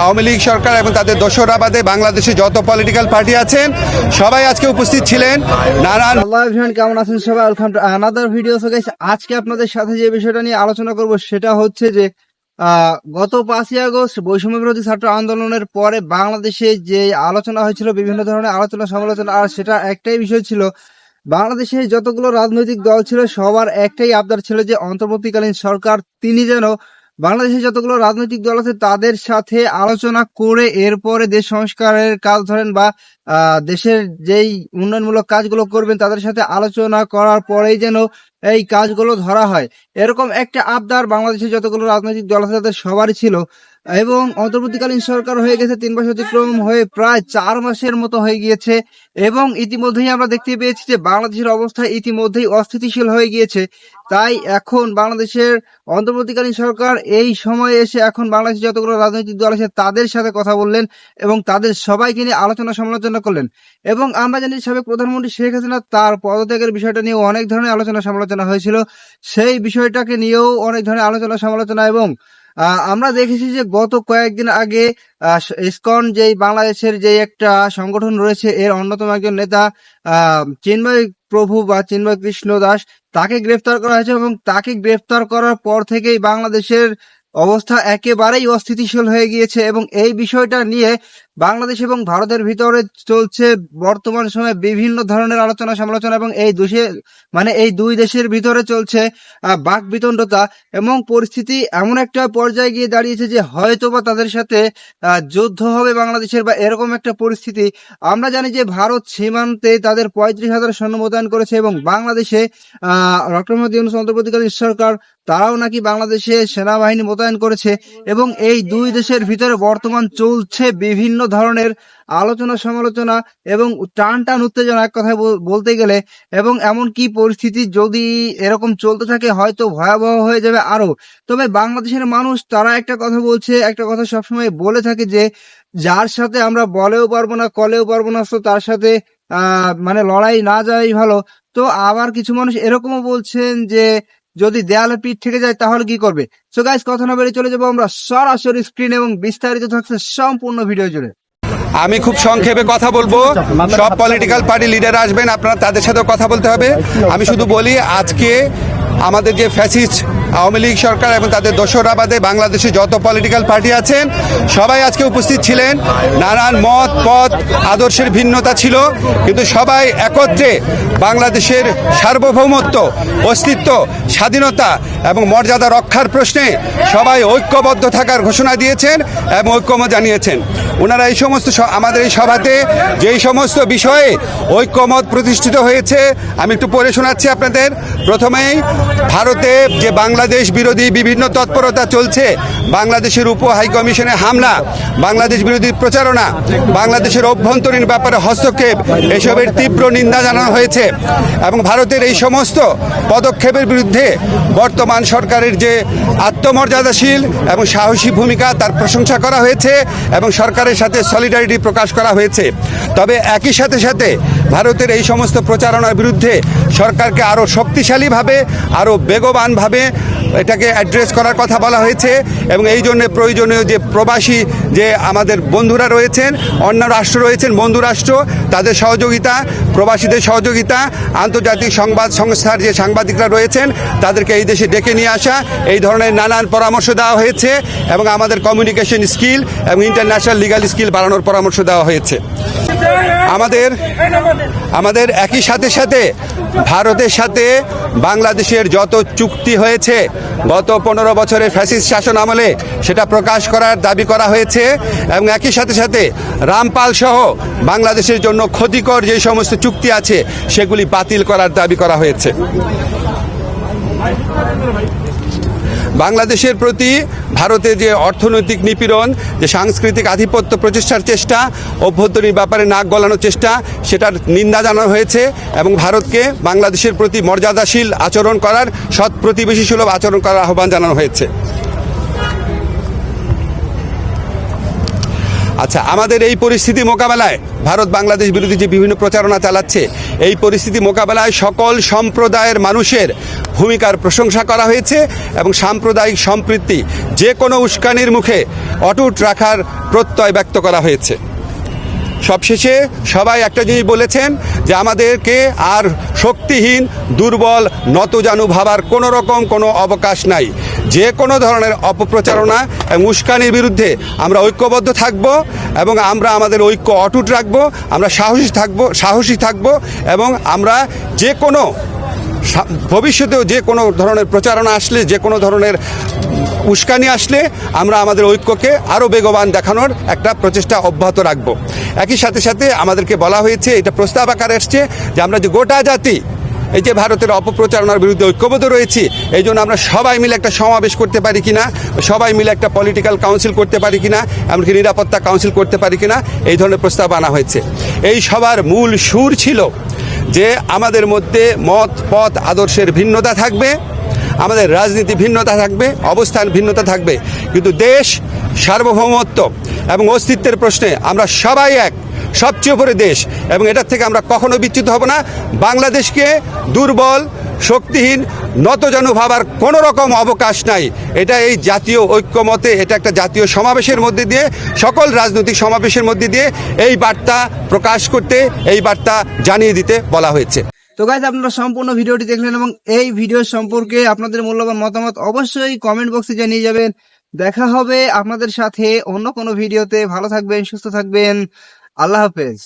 আওয়ামী লীগ সরকার এবং তাদের দোসররা বাদে বাংলাদেশে যত পলিটিক্যাল পার্টি আছেন সবাই আজকে উপস্থিত ছিলেন। নানান কেমন আছেন সবাই? Welcome to another video. So guys, আজকে আপনাদের সাথে যে বিষয়টা নিয়ে আলোচনা করব সেটা হচ্ছে যে গত 5ই আগস্ট বৈষম্য বিরোধী ছাত্র আন্দোলনের পরে বাংলাদেশে যে আলোচনা হয়েছিল, বিভিন্ন ধরনের আলোচনা সমালোচনা, আর সেটা একটাই বিষয় ছিল, বাংলাদেশে যতগুলো রাজনৈতিক দল ছিল সবার একটাই আবদার ছিল যে অন্তর্বর্তীকালীন সরকার তিনি যেন বাংলাদেশে যতগুলো রাজনৈতিক দল আছে তাদের সাথে আলোচনা করে এরপরে দেশ সংস্কারের কাজ ধরেন বা দেশের যেই উন্নয়নমূলক কাজগুলো করবেন তাদের সাথে আলোচনা করার পরেই যেন এই কাজগুলো ধরা হয়, এরকম একটা আবদার বাংলাদেশে যতগুলো রাজনৈতিক দল আছে তাদের সবারই ছিল। এবং অন্তর্বর্তীকালীন সরকার হয়ে গেছে 3 মাস অতিক্রম হয়ে প্রায় 4 মাসের মতো হয়ে গিয়েছে এবং ইতিমধ্যেই আমরা দেখতে পেয়েছি যে বাংলাদেশের অবস্থা ইতিমধ্যেই অস্থিতিশীল হয়ে গিয়েছে। তাই এখন বাংলাদেশের অন্তর্বর্তীকালীন সরকার এই সময়ে এসে এখন বাংলাদেশে যতগুলো রাজনৈতিক দল আছে তাদের সাথে কথা বললেন এবং তাদের সবাইকে নিয়ে আলোচনা সমালোচনা করলেন। এবং আমরা জানি সাবেক প্রধানমন্ত্রী শেখ হাসিনা তার পদত্যাগের বিষয়টা নিয়ে অনেক ধরনের আলোচনা সমালোচনা হয়েছিল, সেই বিষয়টাকে নিয়েও অনেক ধরনের আলোচনা সমালোচনা। এবং আমরা দেখেছি যে গত কয়েকদিন আগে ইসকন যেই বাংলাদেশের যে একটা সংগঠন রয়েছে এর অন্যতম একজন নেতা চিন্ময় প্রভু বা চিন্ময় কৃষ্ণ দাস, তাকে গ্রেফতার করা হয়েছে এবং তাকে গ্রেফতার করার পর থেকেই বাংলাদেশের অবস্থা একেবারেই অস্থিতিশীল হয়ে গিয়েছে। এবং এই বিষয়টা নিয়ে বাংলাদেশ এবং ভারতের ভিতরে চলছে বর্তমান সময়ে বিভিন্ন ধরনের আলোচনা সমালোচনা এবং এই দুই দেশের ভিতরে চলছে বাকবিতণ্ডতা এবং পরিস্থিতি এমন একটা পর্যায়ে গিয়ে দাঁড়িয়েছে যে হয়তোবা তাদের সাথে যুদ্ধ হবে বাংলাদেশের বা এরকম একটা পরিস্থিতি। আমরা জানি যে ভারত সীমান্তে তাদের 35,000 সৈন্য মোতায়েন করেছে এবং বাংলাদেশে ডক্টর মোহাম্মদ ইউনূস অন্তর্বর্তীকালীন সরকার তারাও নাকি বাংলাদেশে সেনাবাহিনী মোতায়েন করেছে। এবং এই দুই দেশের ভিতরে বর্তমান চলছে বিভিন্ন ধরনের আলোচনা সমালোচনা এবং টান উত্তেজনা এক কথায় বলতে গেলে। এবং এমন কি পরিস্থিতি যদি এরকম চলতে থাকে হয়তো ভয়াবহ হয়ে যাবে আরো। তবে বাংলাদেশের মানুষ তারা একটা কথা বলছে, একটা কথা সবসময় বলে থাকে যে যার সাথে আমরা বলেও পারবো না কলেও পারবো না, তো তার সাথে লড়াই না যাওয়াই ভালো। তো আবার কিছু মানুষ এরকমও বলছেন যে যদি দেয়ালে পিঠ থেকে যায় তাহলে কি করবে। সো গাইস, কথা না বেরিয়ে চলে যাবো আমরা সরাসরি স্ক্রিন এবং বিস্তারিত থাকছে সম্পূর্ণ ভিডিও জুড়ে। আমি খুব সংক্ষেপে কথা বলবো, সব পলিটিক্যাল পার্টি লিডার আসবেন, আপনারা তাদের সাথেও কথা বলতে হবে। আমি শুধু বলি আজকে আমাদের যে ফ্যাসিস্ট আওয়ামী লীগ সরকার এবং তাদের দোসররা বাদে বাংলাদেশে যত পলিটিক্যাল পার্টি আছেন সবাই আজকে উপস্থিত ছিলেন। নানান মত পথ আদর্শের ভিন্নতা ছিল, কিন্তু সবাই একত্রে বাংলাদেশের সার্বভৌমত্ব, অস্তিত্ব, স্বাধীনতা এবং মর্যাদা রক্ষার প্রশ্নে সবাই ঐক্যবদ্ধ থাকার ঘোষণা দিয়েছেন এবং ঐক্যমত জানিয়েছেন। ওনারা এই সমস্ত আমাদের এই সভাতে যেই সমস্ত বিষয়ে ঐক্যমত প্রতিষ্ঠিত হয়েছে আমি একটু পড়ে শোনাচ্ছি আপনাদের। প্রথমেই ভারতে যে বাংলাদেশ বিরোধী বিভিন্ন তৎপরতা চলছে, বাংলাদেশের উপ হাইকমিশনে হামলা, বাংলাদেশ বিরোধী প্রচারণা, বাংলাদেশের অভ্যন্তরীণ ব্যাপারে হস্তক্ষেপ, এসবের তীব্র নিন্দা জানানো হয়েছে। এবং ভারতের এই সমস্ত পদক্ষেপের বিরুদ্ধে বর্তমান সরকারের যে আত্মমর্যাদাশীল এবং সাহসী ভূমিকা তার প্রশংসা করা হয়েছে এবং সরকারের সাথে সলিডারিটি প্রকাশ করা হয়েছে। তবে একই সাথে সাথে ভারতের এই সমস্ত প্রচারণার বিরুদ্ধে সরকারকে আরও শক্তিশালীভাবে, আরও বেগবানভাবে এটাকে অ্যাড্রেস করার কথা বলা হয়েছে। এবং এই জন্য প্রয়োজনীয় যে প্রবাসী যে আমাদের বন্ধুরা রয়েছেন, অন্য রাষ্ট্র রয়েছেন বন্ধু রাষ্ট্র, তাদের সহযোগিতা, প্রবাসীদের সহযোগিতা, আন্তর্জাতিক সংবাদ সংস্থার যে সাংবাদিকরা রয়েছেন তাদেরকে এই দেশে ডেকে নিয়ে আসা, এই ধরনের নানান পরামর্শ দেওয়া হয়েছে। এবং আমাদের কমিউনিকেশন স্কিল এবং ইন্টারন্যাশনাল লিগাল স্কিল বাড়ানোর পরামর্শ দেওয়া হয়েছে। আমাদের একই সাথে সাথে ভারতের সাথে বাংলাদেশের যত চুক্তি হয়েছে গত 15 বছরের ফ্যাসিস্ট শাসন আমলে সেটা প্রকাশ করার দাবি করা হয়েছে। এবং একই সাথে সাথে রামপাল সহ বাংলাদেশের জন্য ক্ষতিকর যে সমস্ত চুক্তি আছে সেগুলি বাতিল করার দাবি করা হয়েছে। বাংলাদেশের প্রতি ভারতের যে অর্থনৈতিক নিপীড়ন, যে সাংস্কৃতিক আধিপত্য প্রতিষ্ঠার চেষ্টা, অভ্যন্তরীণ ব্যাপারে নাক গলানোর চেষ্টা, সেটার নিন্দা জানানো হয়েছে এবং ভারতকে বাংলাদেশের প্রতি মর্যাদাশীল আচরণ করার, সৎ প্রতিবেশী সুলভ আচরণ করার আহ্বান জানানো হয়েছে। আচ্ছা, আমাদের এই পরিস্থিতি মোকাবেলায় ভারত বাংলাদেশ বিরোধী যে বিভিন্ন প্রচারণা চালাচ্ছে, এই পরিস্থিতি মোকাবেলায় সকল সম্প্রদায়ের মানুষের ভূমিকার প্রশংসা করা হয়েছে এবং সাম্প্রদায়িক সম্প্রীতি যে কোনো উস্কানির মুখে অটুট রাখার প্রত্যয় ব্যক্ত করা হয়েছে। সবশেষে সবাই একটা জিনিস বলেছেন যে আমাদেরকে আর শক্তিহীন, দুর্বল, নতজানু ভাবার কোনো রকম কোনো অবকাশ নাই। যে কোনো ধরনের অপপ্রচারণা এবং উস্কানির বিরুদ্ধে আমরা ঐক্যবদ্ধ থাকব এবং আমরা আমাদের ঐক্য অটুট রাখব। আমরা সাহসী থাকব এবং আমরা যে কোনো ভবিষ্যতেও যে কোনো ধরনের প্রচারণা আসলে, যে কোনো ধরনের উস্কানি আসলে আমরা আমাদের ঐক্যকে আরও বেগবান দেখানোর একটা প্রচেষ্টা অব্যাহত রাখব। একই সাথে সাথে আমাদেরকে বলা হয়েছে, এটা প্রস্তাব আকারে এসছে যে আমরা যে গোটা জাতি এই যে ভারতের অপপ্রচারণার বিরুদ্ধে ঐক্যবদ্ধ রয়েছি, এই জন্য আমরা সবাই মিলে একটা সমাবেশ করতে পারি কিনা, সবাই মিলে একটা পলিটিক্যাল কাউন্সিল করতে পারি কিনা, এমনকি নিরাপত্তা কাউন্সিল করতে পারি কিনা, এই ধরনের প্রস্তাব আনা হয়েছে। এই সবার মূল সুর ছিল যে আমাদের মধ্যে মত, পথ, আদর্শের ভিন্নতা থাকবে, আমাদের রাজনীতি ভিন্নতা থাকবে, অবস্থান ভিন্নতা থাকবে, কিন্তু দেশ, সার্বভৌমত্ব এবং অস্তিত্বের প্রশ্নে আমরা সবাই এক, সবচেয়ে উপরে দেশ, এবং এটার থেকে আমরা কখনো বিচ্যুত হব না। বাংলাদেশকে দুর্বল, শক্তিহীন, নতজানু ভাবার কোনো রকম অবকাশ নাই। এটা এই জাতীয় ঐক্যমতে, এটা একটা জাতীয় সমাবেশের মধ্যে দিয়ে, সকল রাজনৈতিক সমাবেশের মধ্যে দিয়ে এই বার্তা প্রকাশ করতে, এই বার্তা জানিয়ে দিতে বলা হয়েছে। তো গাইজ, আপনারা সম্পূর্ণ ভিডিওটি দেখলেন এবং এই ভিডিও সম্পর্কে আপনাদের মূল্যবান মতামত অবশ্যই কমেন্ট বক্সে জানিয়ে যাবেন। দেখা হবে আপনাদের সাথে অন্য কোনো ভিডিওতে। ভালো থাকবেন, সুস্থ থাকবেন। আল্লাহ হাফেজ।